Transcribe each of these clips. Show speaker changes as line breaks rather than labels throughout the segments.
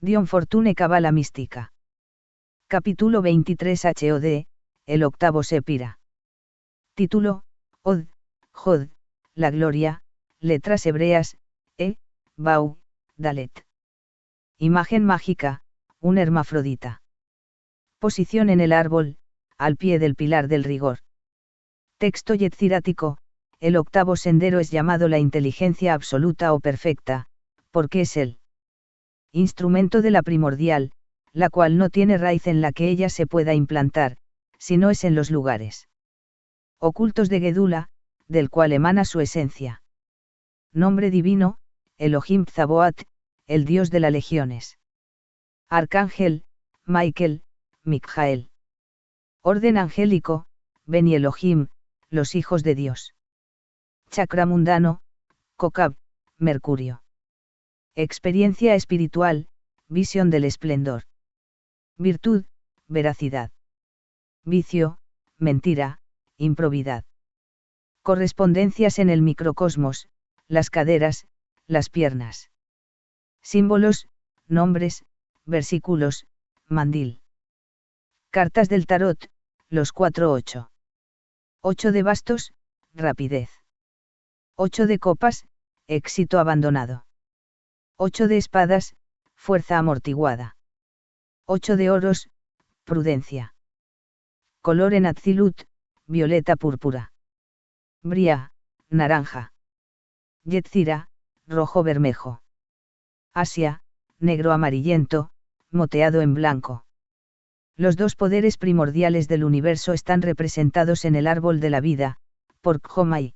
Dion Fortune Cabala Mística. Capítulo 23 HOD, el octavo Sepira. Título, Od, Jod, la gloria, letras hebreas, Bau, Dalet. Imagen mágica, un hermafrodita. Posición en el árbol, al pie del pilar del rigor. Texto yetzirático, el octavo sendero es llamado la inteligencia absoluta o perfecta, porque es el instrumento de la primordial, la cual no tiene raíz en la que ella se pueda implantar, sino es en los lugares ocultos de Gedula, del cual emana su esencia. Nombre divino, Elohim Tzaboat, el dios de las legiones. Arcángel, Michael, Mikhael. Orden angélico, Beni Elohim, los hijos de Dios. Chakra mundano, Kokab, Mercurio. Experiencia espiritual, visión del esplendor. Virtud, veracidad. Vicio, mentira, improbidad. Correspondencias en el microcosmos, las caderas, las piernas. Símbolos, nombres, versículos, mandil. Cartas del tarot, los 4-8. 8 de bastos, rapidez. 8 de copas, éxito abandonado. 8 de espadas, fuerza amortiguada. 8 de oros, prudencia. Color en Atzilut, violeta púrpura. Bria, naranja. Yetzira, rojo bermejo. Asia, negro amarillento, moteado en blanco. Los dos poderes primordiales del universo están representados en el árbol de la vida, por Khomai.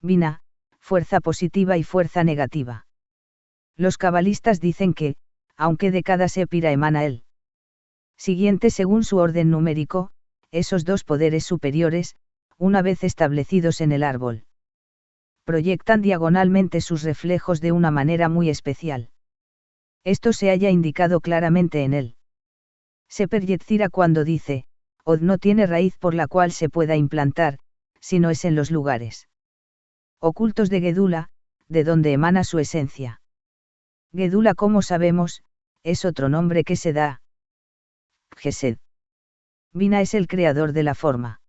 Bina, fuerza positiva y fuerza negativa. Los cabalistas dicen que, aunque de cada sépira emana el siguiente según su orden numérico, esos dos poderes superiores, una vez establecidos en el árbol, proyectan diagonalmente sus reflejos de una manera muy especial. Esto se halla indicado claramente en él. Seper Yetzira cuando dice, Od no tiene raíz por la cual se pueda implantar, sino es en los lugares ocultos de Gedula, de donde emana su esencia. Gedula, como sabemos, es otro nombre que se da. Gesed. Bina es el creador de la forma.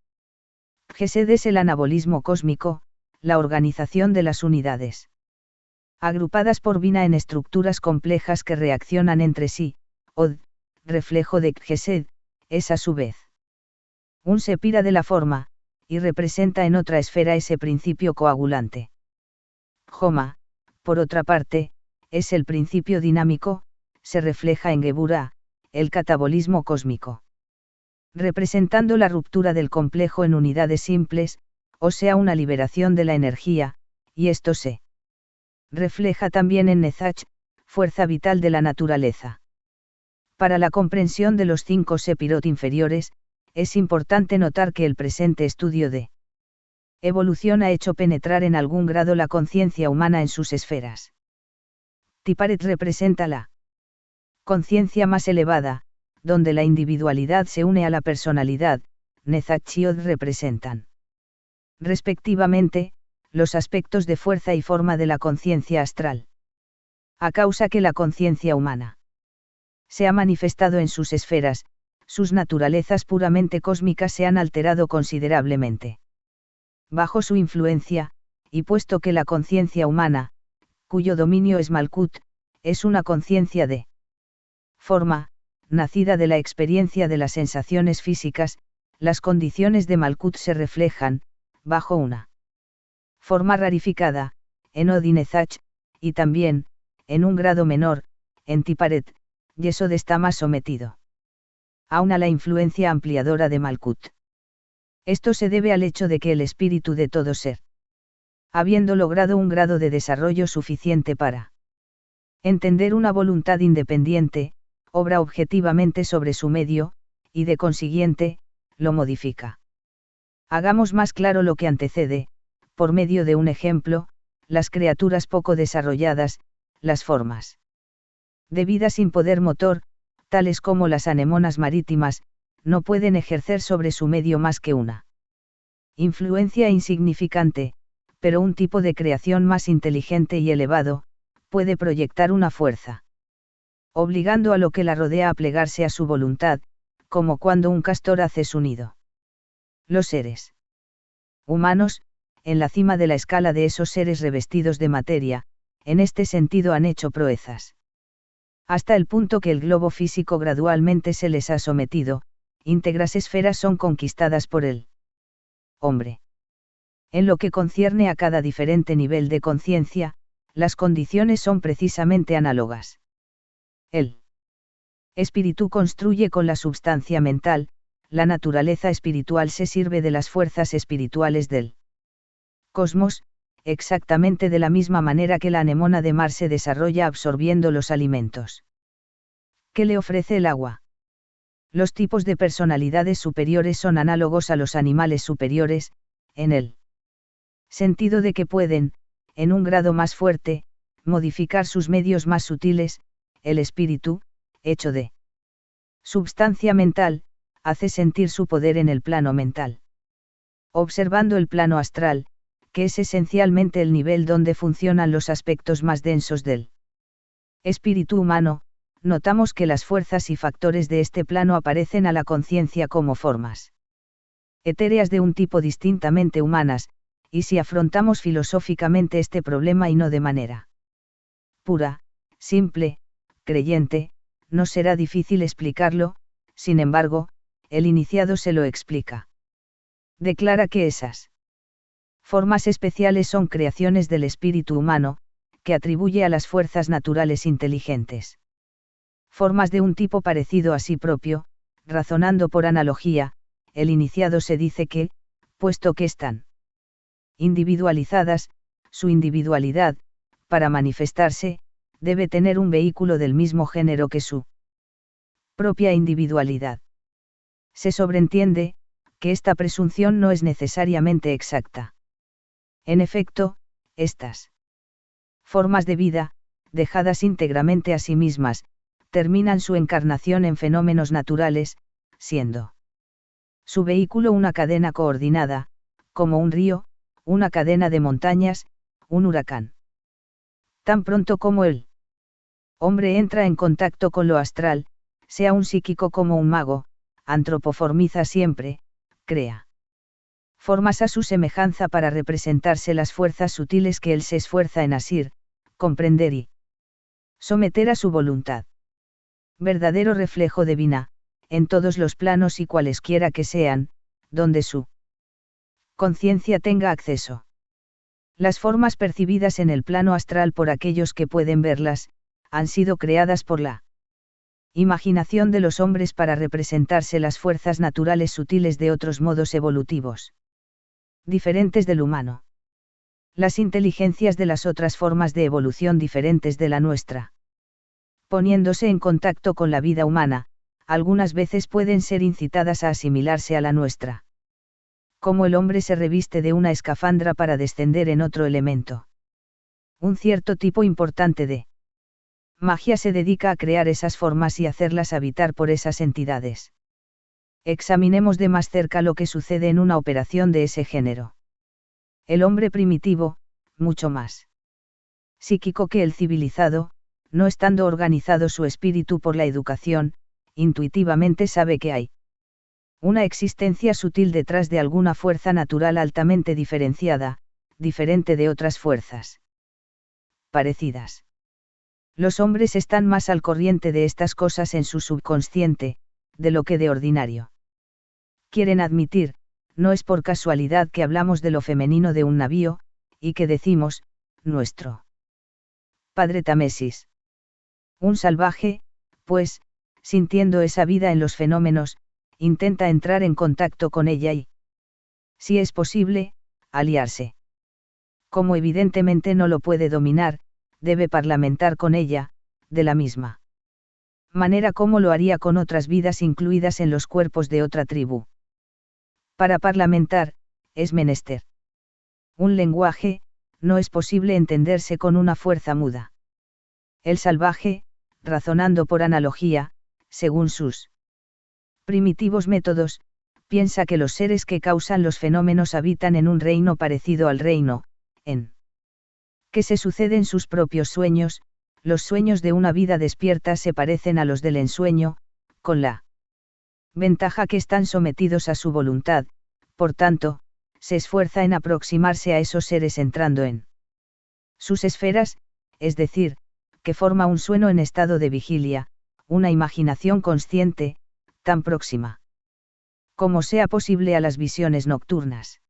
Gesed es el anabolismo cósmico, la organización de las unidades agrupadas por Bina en estructuras complejas que reaccionan entre sí. Od, reflejo de Gesed, es a su vez un sepira de la forma, y representa en otra esfera ese principio coagulante. Joma, por otra parte, es el principio dinámico, se refleja en Geburah, el catabolismo cósmico. Representando la ruptura del complejo en unidades simples, o sea una liberación de la energía, y esto se refleja también en Nezach, fuerza vital de la naturaleza. Para la comprensión de los 5 sepirot inferiores, es importante notar que el presente estudio de evolución ha hecho penetrar en algún grado la conciencia humana en sus esferas. Tiparet representa la conciencia más elevada, donde la individualidad se une a la personalidad. Nezach y Od representan, respectivamente, los aspectos de fuerza y forma de la conciencia astral. A causa que la conciencia humana se ha manifestado en sus esferas, sus naturalezas puramente cósmicas se han alterado considerablemente. Bajo su influencia, y puesto que la conciencia humana, cuyo dominio es Malkut, es una conciencia de forma, nacida de la experiencia de las sensaciones físicas, las condiciones de Malkut se reflejan, bajo una forma rarificada, en Od y Nezach, y también, en un grado menor, en Tiparet, Yesod está más sometido aún a la influencia ampliadora de Malkut. Esto se debe al hecho de que el espíritu de todo ser, habiendo logrado un grado de desarrollo suficiente para entender una voluntad independiente, obra objetivamente sobre su medio, y de consiguiente, lo modifica. Hagamos más claro lo que antecede, por medio de un ejemplo, las criaturas poco desarrolladas, las formas de vida sin poder motor, tales como las anemonas marítimas, no pueden ejercer sobre su medio más que una influencia insignificante, pero un tipo de creación más inteligente y elevado, puede proyectar una fuerza obligando a lo que la rodea a plegarse a su voluntad, como cuando un castor hace su nido. Los seres humanos, en la cima de la escala de esos seres revestidos de materia, en este sentido han hecho proezas. Hasta el punto que el globo físico gradualmente se les ha sometido, íntegras esferas son conquistadas por él. Hombre. En lo que concierne a cada diferente nivel de conciencia, las condiciones son precisamente análogas. El espíritu construye con la substancia mental, la naturaleza espiritual se sirve de las fuerzas espirituales del cosmos, exactamente de la misma manera que la anemona de mar se desarrolla absorbiendo los alimentos. ¿Qué le ofrece el agua? Los tipos de personalidades superiores son análogos a los animales superiores, en el sentido de que pueden, en un grado más fuerte, modificar sus medios más sutiles. El espíritu, hecho de substancia mental, hace sentir su poder en el plano mental. Observando el plano astral, que es esencialmente el nivel donde funcionan los aspectos más densos del espíritu humano, notamos que las fuerzas y factores de este plano aparecen a la conciencia como formas etéreas de un tipo distintamente humanas, y si afrontamos filosóficamente este problema y no de manera pura, simple, creyente, no será difícil explicarlo, sin embargo, el iniciado se lo explica. Declara que esas formas especiales son creaciones del espíritu humano, que atribuye a las fuerzas naturales inteligentes. Formas de un tipo parecido a sí propio, razonando por analogía, el iniciado se dice que, puesto que están individualizadas, su individualidad, para manifestarse, debe tener un vehículo del mismo género que su propia individualidad. Se sobreentiende, que esta presunción no es necesariamente exacta. En efecto, estas formas de vida, dejadas íntegramente a sí mismas, terminan su encarnación en fenómenos naturales, siendo su vehículo una cadena coordinada, como un río, una cadena de montañas, un huracán. Tan pronto como el hombre entra en contacto con lo astral, sea un psíquico como un mago, antropoformiza siempre, crea formas a su semejanza para representarse las fuerzas sutiles que él se esfuerza en asir, comprender y someter a su voluntad. Verdadero reflejo de Vina, en todos los planos y cualesquiera que sean, donde su conciencia tenga acceso. Las formas percibidas en el plano astral por aquellos que pueden verlas, han sido creadas por la imaginación de los hombres para representarse las fuerzas naturales sutiles de otros modos evolutivos diferentes del humano. Las inteligencias de las otras formas de evolución diferentes de la nuestra. Poniéndose en contacto con la vida humana, algunas veces pueden ser incitadas a asimilarse a la nuestra. Como el hombre se reviste de una escafandra para descender en otro elemento. Un cierto tipo importante de magia se dedica a crear esas formas y hacerlas habitar por esas entidades. Examinemos de más cerca lo que sucede en una operación de ese género. El hombre primitivo, mucho más psíquico que el civilizado, no estando organizado su espíritu por la educación, intuitivamente sabe que hay una existencia sutil detrás de alguna fuerza natural altamente diferenciada, diferente de otras fuerzas parecidas. Los hombres están más al corriente de estas cosas en su subconsciente, de lo que de ordinario quieren admitir. No es por casualidad que hablamos de lo femenino de un navío, y que decimos, nuestro padre Támesis. Un salvaje, pues, sintiendo esa vida en los fenómenos, intenta entrar en contacto con ella y, si es posible, aliarse. Como evidentemente no lo puede dominar, debe parlamentar con ella, de la misma manera como lo haría con otras vidas incluidas en los cuerpos de otra tribu. Para parlamentar, es menester un lenguaje, no es posible entenderse con una fuerza muda. El salvaje, razonando por analogía, según sus primitivos métodos, piensa que los seres que causan los fenómenos habitan en un reino parecido al reino, en que se suceden sus propios sueños, los sueños de una vida despierta se parecen a los del ensueño, con la ventaja que están sometidos a su voluntad, por tanto, se esfuerza en aproximarse a esos seres entrando en sus esferas, es decir, que forma un sueño en estado de vigilia, una imaginación consciente, tan próxima como sea posible a las visiones nocturnas.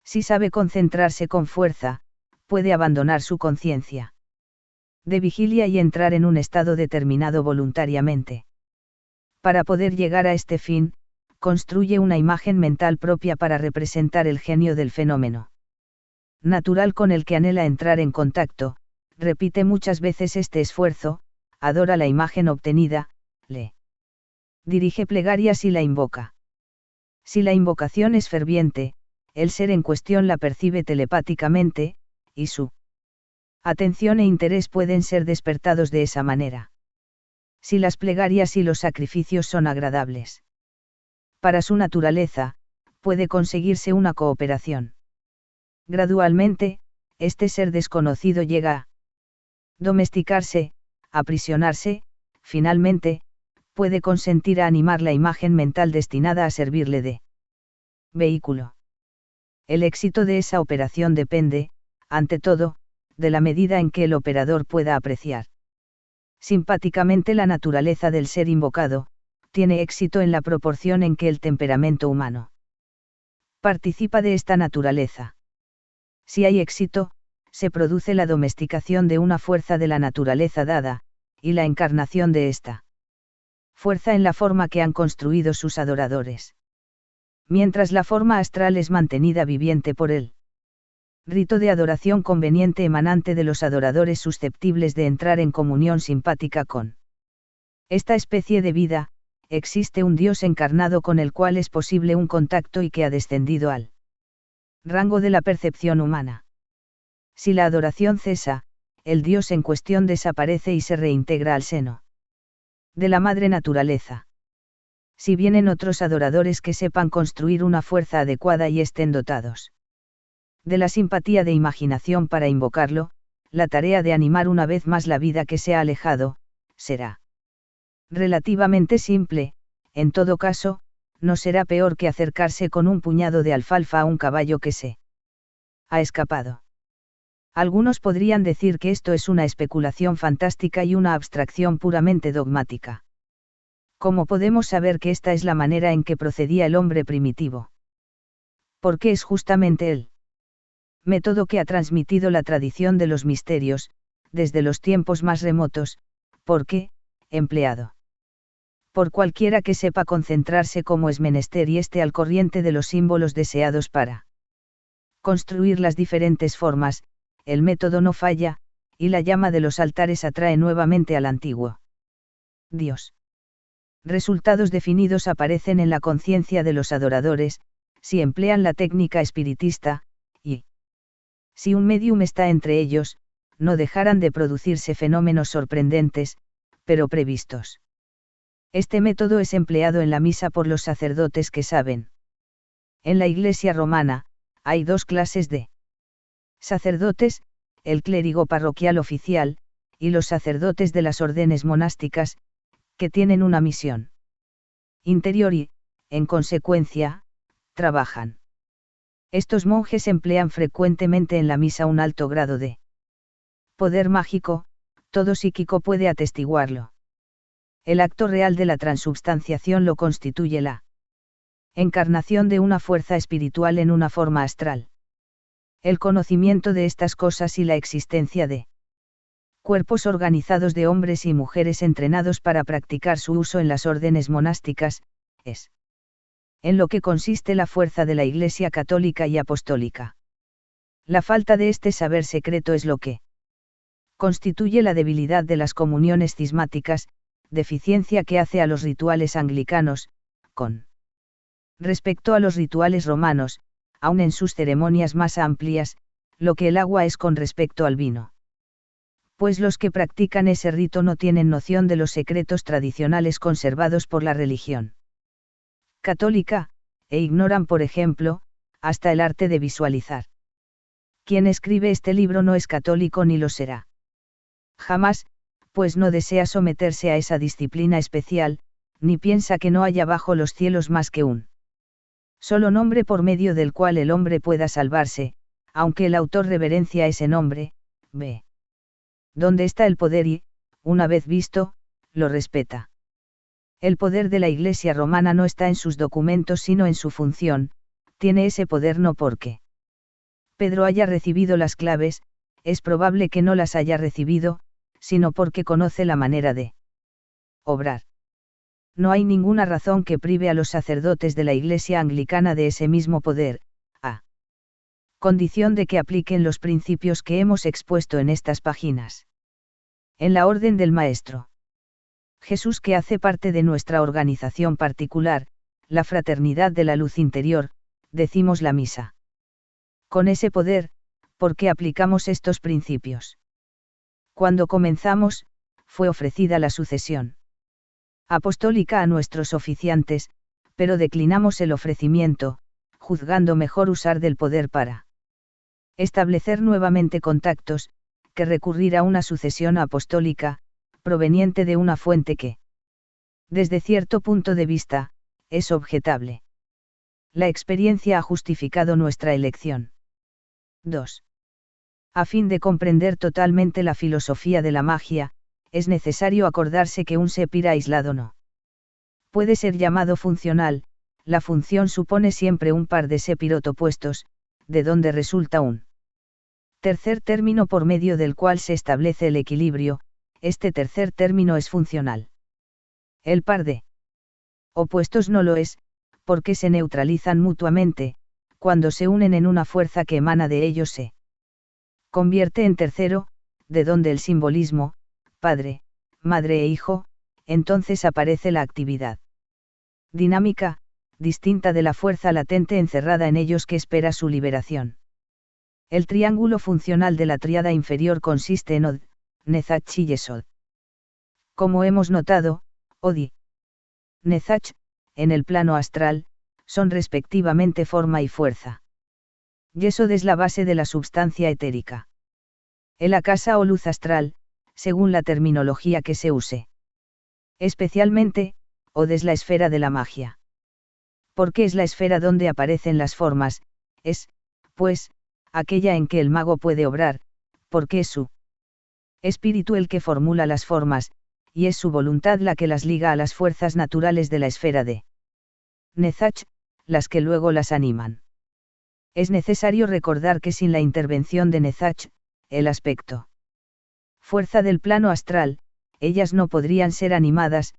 Si sabe concentrarse con fuerza, puede abandonar su conciencia de vigilia y entrar en un estado determinado voluntariamente. Para poder llegar a este fin, construye una imagen mental propia para representar el genio del fenómeno natural con el que anhela entrar en contacto, repite muchas veces este esfuerzo, adora la imagen obtenida, le dirige plegarias y la invoca. Si la invocación es ferviente, el ser en cuestión la percibe telepáticamente, y su atención e interés pueden ser despertados de esa manera. Si las plegarias y los sacrificios son agradables para su naturaleza, puede conseguirse una cooperación. Gradualmente, este ser desconocido llega a domesticarse, aprisionarse, finalmente, puede consentir a animar la imagen mental destinada a servirle de vehículo. El éxito de esa operación depende, ante todo, de la medida en que el operador pueda apreciar simpáticamente la naturaleza del ser invocado, tiene éxito en la proporción en que el temperamento humano participa de esta naturaleza. Si hay éxito, se produce la domesticación de una fuerza de la naturaleza dada, y la encarnación de esta fuerza en la forma que han construido sus adoradores. Mientras la forma astral es mantenida viviente por él. Rito de adoración conveniente emanante de los adoradores susceptibles de entrar en comunión simpática con esta especie de vida, existe un Dios encarnado con el cual es posible un contacto y que ha descendido al rango de la percepción humana. Si la adoración cesa, el Dios en cuestión desaparece y se reintegra al seno de la madre naturaleza. Si vienen otros adoradores que sepan construir una fuerza adecuada y estén dotados de la simpatía de imaginación para invocarlo, la tarea de animar una vez más la vida que se ha alejado, será relativamente simple, en todo caso, no será peor que acercarse con un puñado de alfalfa a un caballo que se ha escapado. Algunos podrían decir que esto es una especulación fantástica y una abstracción puramente dogmática. ¿Cómo podemos saber que esta es la manera en que procedía el hombre primitivo? Porque es justamente el método que ha transmitido la tradición de los misterios, desde los tiempos más remotos, porque, empleado por cualquiera que sepa concentrarse como es menester y esté al corriente de los símbolos deseados para construir las diferentes formas, el método no falla, y la llama de los altares atrae nuevamente al antiguo Dios. Resultados definidos aparecen en la conciencia de los adoradores, si emplean la técnica espiritista, y si un médium está entre ellos, no dejarán de producirse fenómenos sorprendentes, pero previstos. Este método es empleado en la misa por los sacerdotes que saben. En la Iglesia romana, hay dos clases de sacerdotes, el clérigo parroquial oficial, y los sacerdotes de las órdenes monásticas, que tienen una misión interior y, en consecuencia, trabajan. Estos monjes emplean frecuentemente en la misa un alto grado de poder mágico, todo psíquico puede atestiguarlo. El acto real de la transubstanciación lo constituye la encarnación de una fuerza espiritual en una forma astral. El conocimiento de estas cosas y la existencia de cuerpos organizados de hombres y mujeres entrenados para practicar su uso en las órdenes monásticas, es en lo que consiste la fuerza de la Iglesia católica y apostólica. La falta de este saber secreto es lo que constituye la debilidad de las comuniones cismáticas, deficiencia que hace a los rituales anglicanos, con respecto a los rituales romanos, aun en sus ceremonias más amplias, lo que el agua es con respecto al vino. Pues los que practican ese rito no tienen noción de los secretos tradicionales conservados por la religión católica, e ignoran, por ejemplo, hasta el arte de visualizar. Quien escribe este libro no es católico ni lo será. Jamás, pues no desea someterse a esa disciplina especial, ni piensa que no haya bajo los cielos más que un solo nombre por medio del cual el hombre pueda salvarse, aunque el autor reverencia ese nombre, b. Donde está el poder y, una vez visto, lo respeta. El poder de la Iglesia romana no está en sus documentos sino en su función, tiene ese poder no porque Pedro haya recibido las claves, es probable que no las haya recibido, sino porque conoce la manera de obrar. No hay ninguna razón que prive a los sacerdotes de la Iglesia anglicana de ese mismo poder, a condición de que apliquen los principios que hemos expuesto en estas páginas. En la orden del Maestro Jesús, que hace parte de nuestra organización particular, la Fraternidad de la Luz Interior, decimos la misa. Con ese poder, ¿por qué aplicamos estos principios? Cuando comenzamos, fue ofrecida la sucesión apostólica a nuestros oficiantes, pero declinamos el ofrecimiento, juzgando mejor usar del poder para establecer nuevamente contactos, que recurrir a una sucesión apostólica, proveniente de una fuente que, desde cierto punto de vista, es objetable. La experiencia ha justificado nuestra elección. 2. A fin de comprender totalmente la filosofía de la magia, es necesario acordarse que un sepira aislado no puede ser llamado funcional, la función supone siempre un par de sepirot opuestos, de donde resulta un tercer término por medio del cual se establece el equilibrio, este tercer término es funcional. El par de opuestos no lo es, porque se neutralizan mutuamente, cuando se unen en una fuerza que emana de ellos se convierte en tercero, de donde el simbolismo, padre, madre e hijo, entonces aparece la actividad dinámica, distinta de la fuerza latente encerrada en ellos que espera su liberación. El triángulo funcional de la tríada inferior consiste en Od, Nezach y Yesod. Como hemos notado, Od y Nezach, en el plano astral, son respectivamente forma y fuerza. Yesod es la base de la substancia etérica. El akasa o luz astral, según la terminología que se use. Especialmente, Od es la esfera de la magia. Porque es la esfera donde aparecen las formas, es, pues, aquella en que el mago puede obrar, porque es su espíritu el que formula las formas, y es su voluntad la que las liga a las fuerzas naturales de la esfera de Nezach, las que luego las animan. Es necesario recordar que sin la intervención de Nezach, el aspecto fuerza del plano astral, ellas no podrían ser animadas,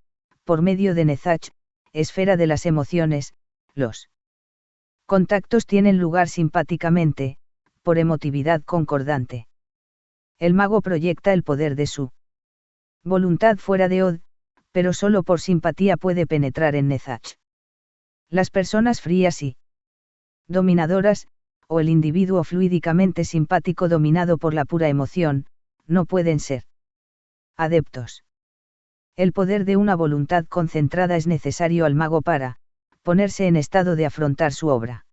por medio de Nezach, esfera de las emociones, los contactos tienen lugar simpáticamente, por emotividad concordante. El mago proyecta el poder de su voluntad fuera de Od, pero solo por simpatía puede penetrar en Nezach. Las personas frías y dominadoras, o el individuo fluídicamente simpático dominado por la pura emoción, no pueden ser adeptos. El poder de una voluntad concentrada es necesario al mago para ponerse en estado de afrontar su obra.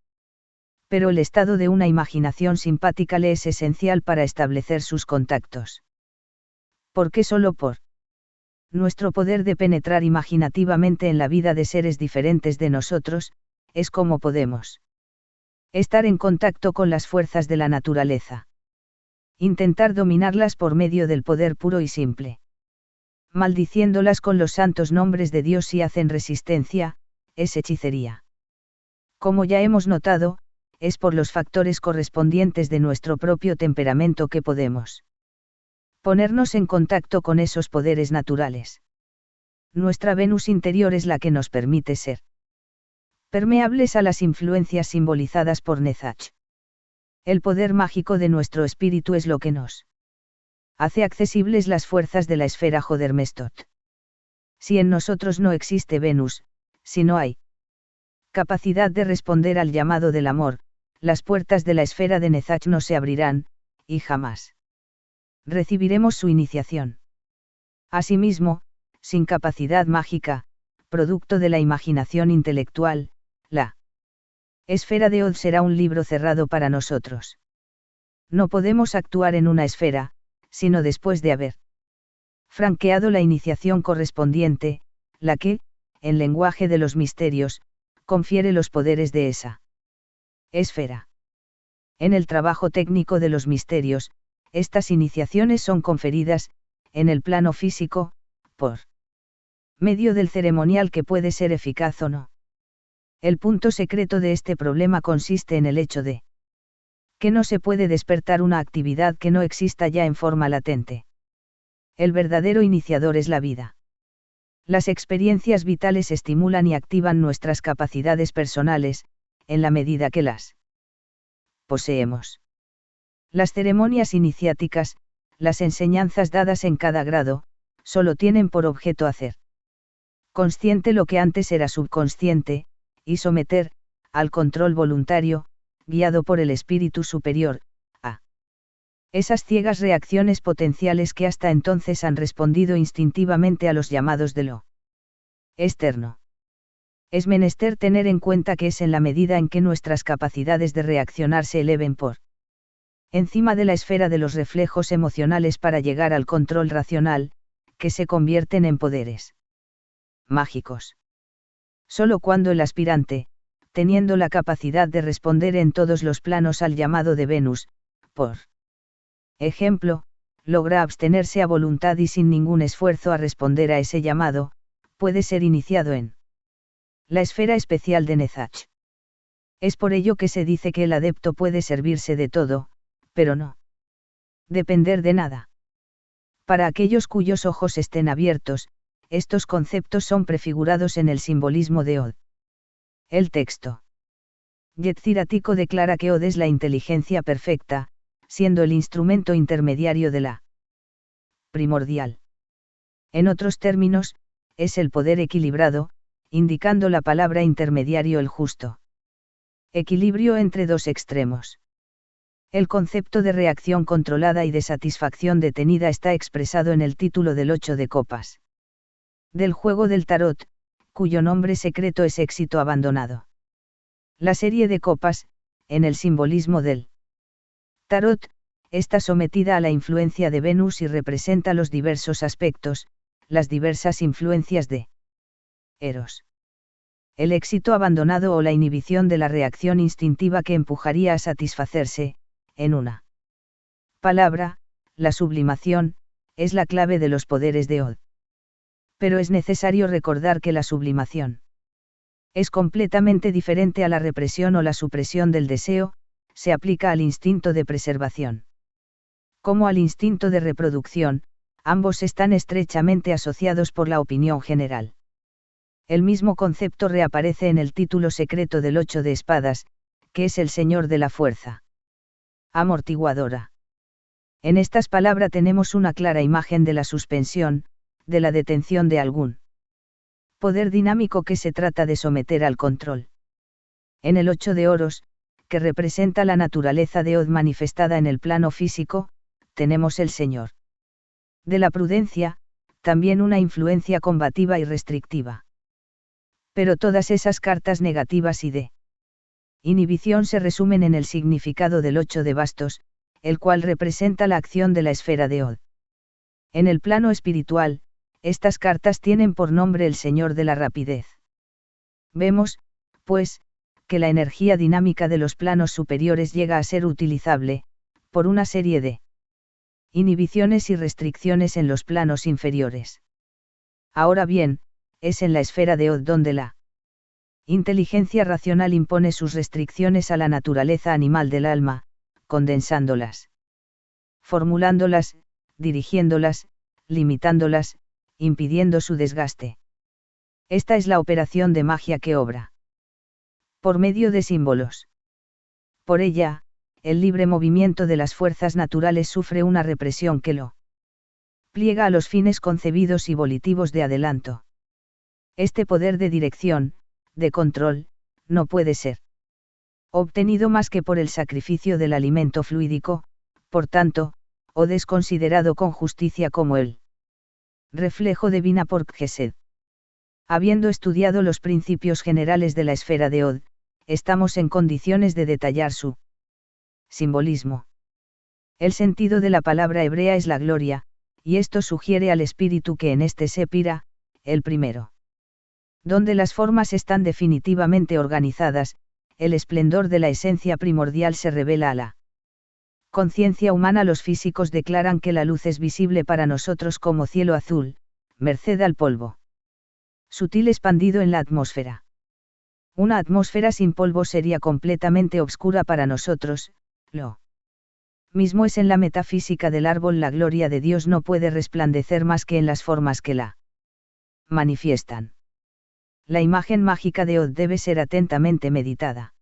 Pero el estado de una imaginación simpática le es esencial para establecer sus contactos. Porque solo por nuestro poder de penetrar imaginativamente en la vida de seres diferentes de nosotros, es como podemos estar en contacto con las fuerzas de la naturaleza. Intentar dominarlas por medio del poder puro y simple. Maldiciéndolas con los santos nombres de Dios si hacen resistencia, es hechicería. Como ya hemos notado, es por los factores correspondientes de nuestro propio temperamento que podemos ponernos en contacto con esos poderes naturales. Nuestra Venus interior es la que nos permite ser permeables a las influencias simbolizadas por Nezach. El poder mágico de nuestro espíritu es lo que nos hace accesibles las fuerzas de la esfera Jodermestot. Si en nosotros no existe Venus, si no hay capacidad de responder al llamado del amor, las puertas de la esfera de Nezach no se abrirán, y jamás recibiremos su iniciación. Asimismo, sin capacidad mágica, producto de la imaginación intelectual, la esfera de Od será un libro cerrado para nosotros. No podemos actuar en una esfera, sino después de haber franqueado la iniciación correspondiente, la que, en lenguaje de los misterios, confiere los poderes de esa esfera. En el trabajo técnico de los misterios, estas iniciaciones son conferidas, en el plano físico, por medio del ceremonial que puede ser eficaz o no. El punto secreto de este problema consiste en el hecho de que no se puede despertar una actividad que no exista ya en forma latente. El verdadero iniciador es la vida. Las experiencias vitales estimulan y activan nuestras capacidades personales, en la medida que las poseemos. Las ceremonias iniciáticas, las enseñanzas dadas en cada grado, solo tienen por objeto hacer consciente lo que antes era subconsciente, y someter, al control voluntario, guiado por el espíritu superior, a esas ciegas reacciones potenciales que hasta entonces han respondido instintivamente a los llamados de lo externo. Es menester tener en cuenta que es en la medida en que nuestras capacidades de reaccionar se eleven por encima de la esfera de los reflejos emocionales para llegar al control racional, que se convierten en poderes mágicos. Solo cuando el aspirante, teniendo la capacidad de responder en todos los planos al llamado de Venus, por ejemplo, logra abstenerse a voluntad y sin ningún esfuerzo a responder a ese llamado, puede ser iniciado en la esfera especial de Nezach. Es por ello que se dice que el adepto puede servirse de todo, pero no depender de nada. Para aquellos cuyos ojos estén abiertos, estos conceptos son prefigurados en el simbolismo de Od. El texto Yetziratico declara que Od es la inteligencia perfecta, siendo el instrumento intermediario de la primordial. En otros términos, es el poder equilibrado, indicando la palabra intermediario el justo equilibrio entre dos extremos. El concepto de reacción controlada y de satisfacción detenida está expresado en el título del 8 de copas del juego del tarot, cuyo nombre secreto es éxito abandonado. La serie de copas, en el simbolismo del tarot, está sometida a la influencia de Venus y representa los diversos aspectos, las diversas influencias de Eros. El éxito abandonado o la inhibición de la reacción instintiva que empujaría a satisfacerse, en una palabra, la sublimación, es la clave de los poderes de Od. Pero es necesario recordar que la sublimación es completamente diferente a la represión o la supresión del deseo, se aplica al instinto de preservación. Como al instinto de reproducción, ambos están estrechamente asociados por la opinión general. El mismo concepto reaparece en el título secreto del 8 de espadas, que es el señor de la fuerza amortiguadora. En estas palabras tenemos una clara imagen de la suspensión, de la detención de algún poder dinámico que se trata de someter al control. En el 8 de oros, que representa la naturaleza de Od manifestada en el plano físico, tenemos el señor de la prudencia, también una influencia combativa y restrictiva. Pero todas esas cartas negativas y de inhibición se resumen en el significado del 8 de bastos, el cual representa la acción de la esfera de Od. En el plano espiritual, estas cartas tienen por nombre el Señor de la rapidez. Vemos, pues, que la energía dinámica de los planos superiores llega a ser utilizable, por una serie de inhibiciones y restricciones en los planos inferiores. Ahora bien, es en la esfera de Od donde la inteligencia racional impone sus restricciones a la naturaleza animal del alma, condensándolas, formulándolas, dirigiéndolas, limitándolas, impidiendo su desgaste. Esta es la operación de magia que obra por medio de símbolos. Por ella, el libre movimiento de las fuerzas naturales sufre una represión que lo pliega a los fines concebidos y volitivos de adelanto. Este poder de dirección, de control, no puede ser obtenido más que por el sacrificio del alimento fluídico, por tanto, o desconsiderado con justicia como el reflejo de Bina por Gesed. Habiendo estudiado los principios generales de la esfera de Od, estamos en condiciones de detallar su simbolismo. El sentido de la palabra hebrea es la gloria, y esto sugiere al espíritu que en este sépira, el primero. Donde las formas están definitivamente organizadas, el esplendor de la esencia primordial se revela a la conciencia humana. Los físicos declaran que la luz es visible para nosotros como cielo azul, merced al polvo sutil expandido en la atmósfera. Una atmósfera sin polvo sería completamente obscura para nosotros. Lo mismo es en la metafísica del árbol. La gloria de Dios no puede resplandecer más que en las formas que la manifiestan. La imagen mágica de Od debe ser atentamente meditada.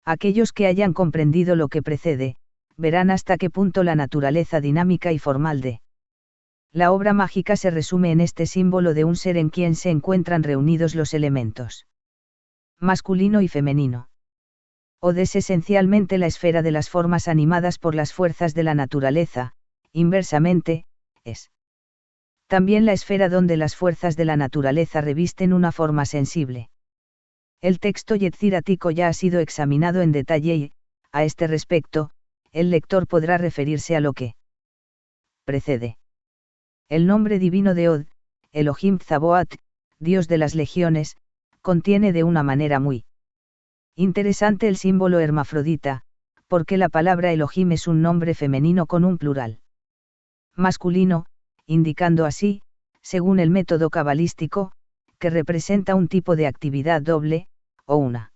Aquellos que hayan comprendido lo que precede, verán hasta qué punto la naturaleza dinámica y formal de la obra mágica se resume en este símbolo de un ser en quien se encuentran reunidos los elementos masculino y femenino. Od es esencialmente la esfera de las formas animadas por las fuerzas de la naturaleza. Inversamente, es también la esfera donde las fuerzas de la naturaleza revisten una forma sensible. El texto yetzirático ya ha sido examinado en detalle y, a este respecto, el lector podrá referirse a lo que precede. El nombre divino de Od, Elohim Tzaboat, Dios de las legiones, contiene de una manera muy interesante el símbolo hermafrodita, porque la palabra Elohim es un nombre femenino con un plural masculino, indicando así, según el método cabalístico, que representa un tipo de actividad doble, o una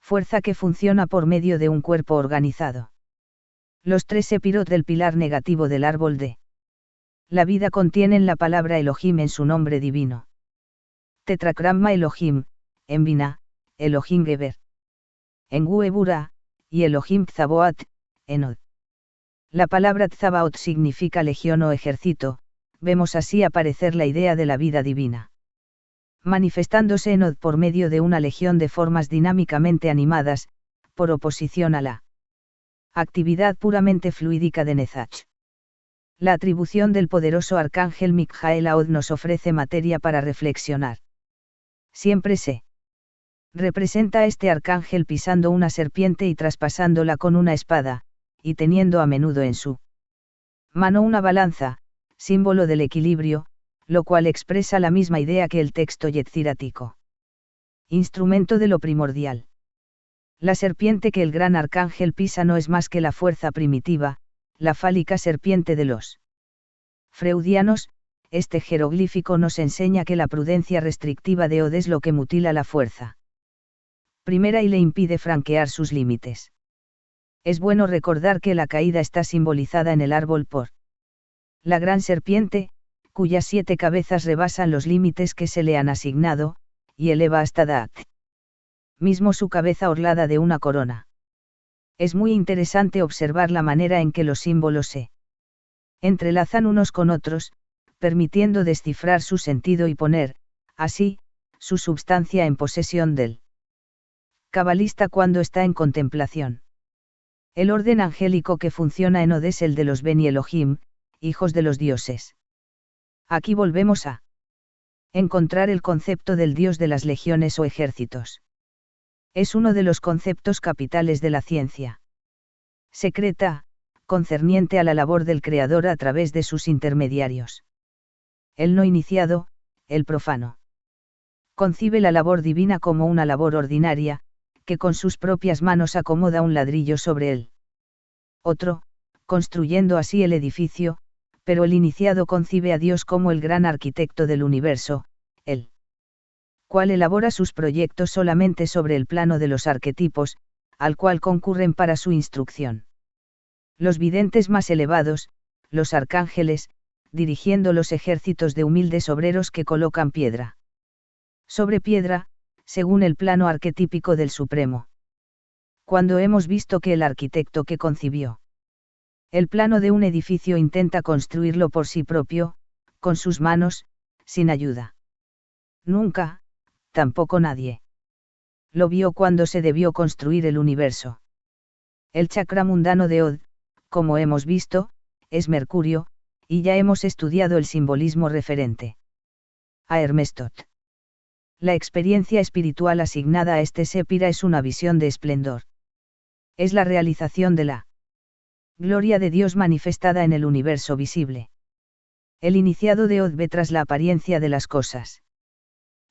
fuerza que funciona por medio de un cuerpo organizado. Los tres sepirot del pilar negativo del árbol de la vida contienen la palabra Elohim en su nombre divino. Tetragramma Elohim, en Binah, Elohim Geber. En Guebura, y Elohim Tzaboat, en Od. La palabra Tzabaot significa legión o ejército. Vemos así aparecer la idea de la vida divina manifestándose en Od por medio de una legión de formas dinámicamente animadas, por oposición a la actividad puramente fluídica de Nezach. La atribución del poderoso arcángel Mikhael a Od nos ofrece materia para reflexionar. Siempre se representa a este arcángel pisando una serpiente y traspasándola con una espada, y teniendo a menudo en su mano una balanza, símbolo del equilibrio, lo cual expresa la misma idea que el texto yetzirático. Instrumento de lo primordial. La serpiente que el gran arcángel pisa no es más que la fuerza primitiva, la fálica serpiente de los freudianos. Este jeroglífico nos enseña que la prudencia restrictiva de Od es lo que mutila la fuerza primera y le impide franquear sus límites. Es bueno recordar que la caída está simbolizada en el árbol por la gran serpiente, cuyas 7 cabezas rebasan los límites que se le han asignado, y eleva hasta Daat mismo su cabeza orlada de una corona. Es muy interesante observar la manera en que los símbolos se entrelazan unos con otros, permitiendo descifrar su sentido y poner, así, su substancia en posesión del cabalista cuando está en contemplación. El orden angélico que funciona en Od es el de los Beni Elohim, hijos de los dioses. Aquí volvemos a encontrar el concepto del dios de las legiones o ejércitos. Es uno de los conceptos capitales de la ciencia secreta, concerniente a la labor del Creador a través de sus intermediarios. El no iniciado, el profano, concibe la labor divina como una labor ordinaria, que con sus propias manos acomoda un ladrillo sobre él otro, construyendo así el edificio, pero el iniciado concibe a Dios como el gran arquitecto del universo, el cual elabora sus proyectos solamente sobre el plano de los arquetipos, al cual concurren para su instrucción los videntes más elevados, los arcángeles, dirigiendo los ejércitos de humildes obreros que colocan piedra sobre piedra, según el plano arquetípico del Supremo. Cuando hemos visto que el arquitecto que concibió el plano de un edificio intenta construirlo por sí propio, con sus manos, sin ayuda. Nunca, tampoco nadie lo vio cuando se debió construir el universo. El chakra mundano de Od, como hemos visto, es Mercurio, y ya hemos estudiado el simbolismo referente a Hermestot. La experiencia espiritual asignada a este sépira es una visión de esplendor. Es la realización de la gloria de Dios manifestada en el universo visible. El iniciado de Od ve tras la apariencia de las cosas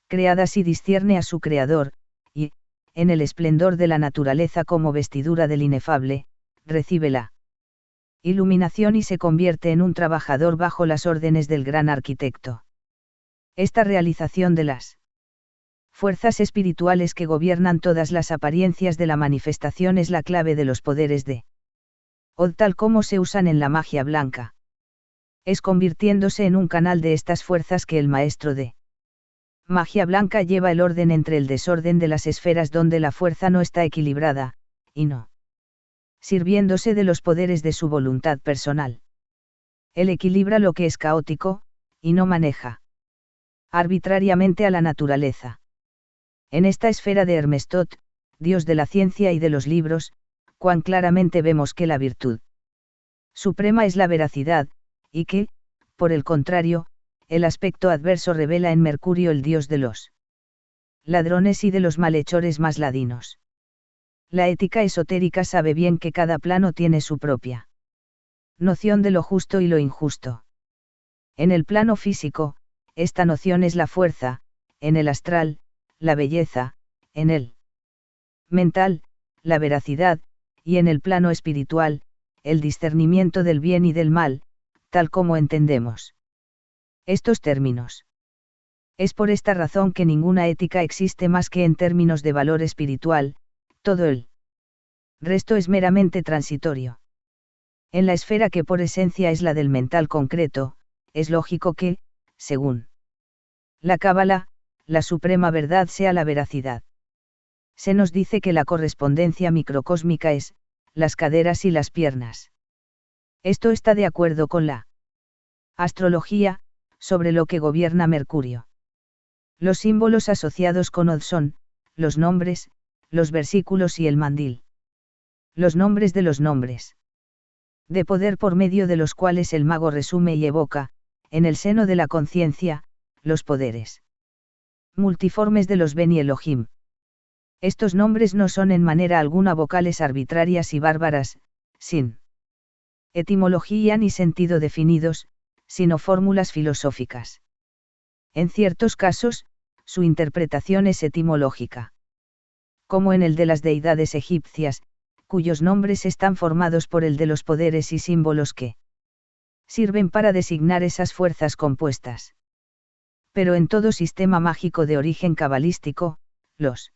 creadas y discierne a su creador, y, en el esplendor de la naturaleza como vestidura del inefable, recibe la iluminación y se convierte en un trabajador bajo las órdenes del gran arquitecto. Esta realización de las fuerzas espirituales que gobiernan todas las apariencias de la manifestación es la clave de los poderes de Od tal como se usan en la magia blanca. Es convirtiéndose en un canal de estas fuerzas que el maestro de magia blanca lleva el orden entre el desorden de las esferas donde la fuerza no está equilibrada, y no sirviéndose de los poderes de su voluntad personal. Él equilibra lo que es caótico, y no maneja arbitrariamente a la naturaleza. En esta esfera de Hermestot, dios de la ciencia y de los libros, cuán claramente vemos que la virtud suprema es la veracidad, y que, por el contrario, el aspecto adverso revela en Mercurio el dios de los ladrones y de los malhechores más ladinos. La ética esotérica sabe bien que cada plano tiene su propia noción de lo justo y lo injusto. En el plano físico, esta noción es la fuerza, en el astral, la belleza, en el mental, la veracidad, y en el plano espiritual, el discernimiento del bien y del mal, tal como entendemos estos términos. Es por esta razón que ninguna ética existe más que en términos de valor espiritual, todo el resto es meramente transitorio. En la esfera que por esencia es la del mental concreto, es lógico que, según la Cábala, la suprema verdad sea la veracidad. Se nos dice que la correspondencia microcósmica es, las caderas y las piernas. Esto está de acuerdo con la astrología, sobre lo que gobierna Mercurio. Los símbolos asociados con Od son, los nombres, los versículos y el mandil. Los nombres de los nombres. De poder por medio de los cuales el mago resume y evoca, en el seno de la conciencia, los poderes multiformes de los Beni Elohim. Estos nombres no son en manera alguna vocales arbitrarias y bárbaras, sin etimología ni sentido definidos, sino fórmulas filosóficas. En ciertos casos, su interpretación es etimológica. Como en el de las deidades egipcias, cuyos nombres están formados por el de los poderes y símbolos que sirven para designar esas fuerzas compuestas. Pero en todo sistema mágico de origen cabalístico, los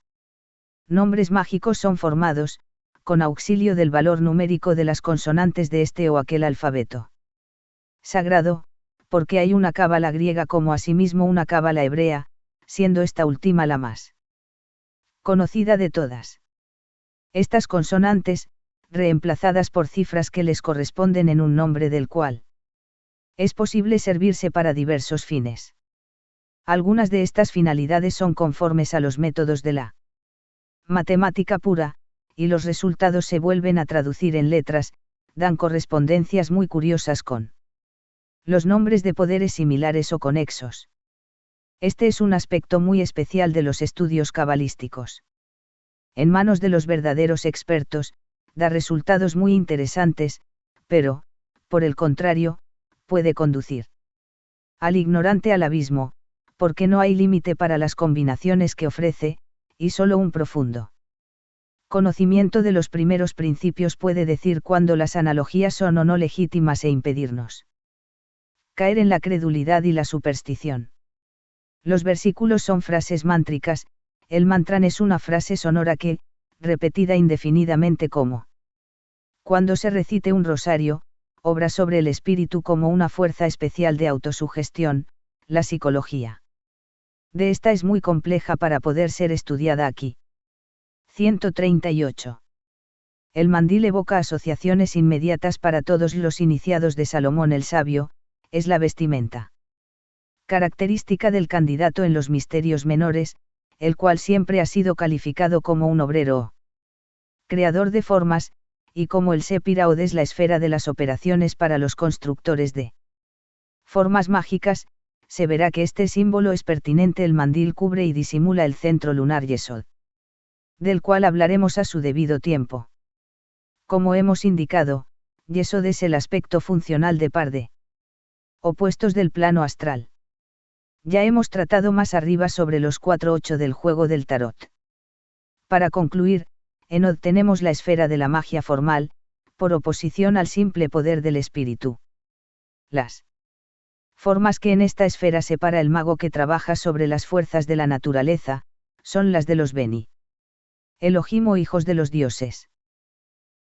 nombres mágicos son formados, con auxilio del valor numérico de las consonantes de este o aquel alfabeto sagrado, porque hay una cábala griega como asimismo una cábala hebrea, siendo esta última la más conocida de todas. Estas consonantes, reemplazadas por cifras que les corresponden en un nombre del cual es posible servirse para diversos fines. Algunas de estas finalidades son conformes a los métodos de la matemática pura, y los resultados se vuelven a traducir en letras, dan correspondencias muy curiosas con los nombres de poderes similares o conexos. Este es un aspecto muy especial de los estudios cabalísticos. En manos de los verdaderos expertos, da resultados muy interesantes, pero, por el contrario, puede conducir al ignorante al abismo, porque no hay límite para las combinaciones que ofrece, y solo un profundo conocimiento de los primeros principios puede decir cuándo las analogías son o no legítimas e impedirnos caer en la credulidad y la superstición. Los versículos son frases mántricas, el mantran es una frase sonora que, repetida indefinidamente como cuando se recite un rosario, obra sobre el espíritu como una fuerza especial de autosugestión, la psicología de esta es muy compleja para poder ser estudiada aquí. 138. El mandil evoca asociaciones inmediatas para todos los iniciados de Salomón el Sabio, es la vestimenta característica del candidato en los misterios menores, el cual siempre ha sido calificado como un obrero o creador de formas, y como el Sephiroth es la esfera de las operaciones para los constructores de formas mágicas, se verá que este símbolo es pertinente. El mandil cubre y disimula el centro lunar Yesod, del cual hablaremos a su debido tiempo. Como hemos indicado, Yesod es el aspecto funcional de par de Opuestos del plano astral. Ya hemos tratado más arriba sobre los 4-8 del juego del tarot. Para concluir, en Od tenemos la esfera de la magia formal, por oposición al simple poder del espíritu. Las formas que en esta esfera separa el mago que trabaja sobre las fuerzas de la naturaleza, son las de los Beni. Elohim o hijos de los dioses.